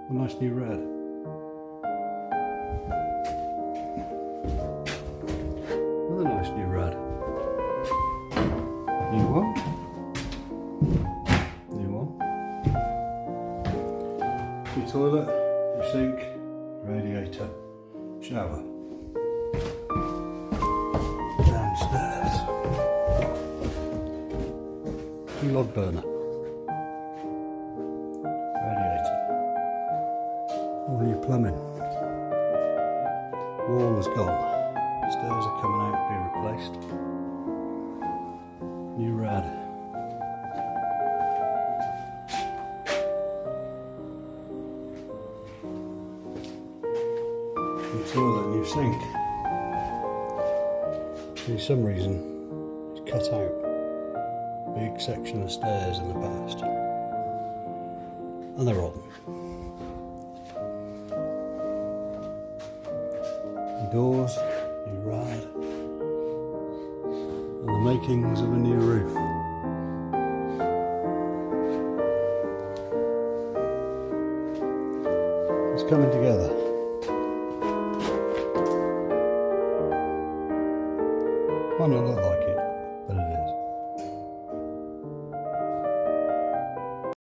A nice new red. Another nice new red. New one. New one. Your toilet, your sink, radiator, shower. Downstairs. New log burner. Radiator. All new plumbing. Wall is gone. Stairs are coming out to be replaced. New rad. New toilet, new sink. For some reason, it's cut out a big section of stairs in the past. And they're rotten. New doors, new rad. And the makings of a new roof. It's coming together. Might not look like it,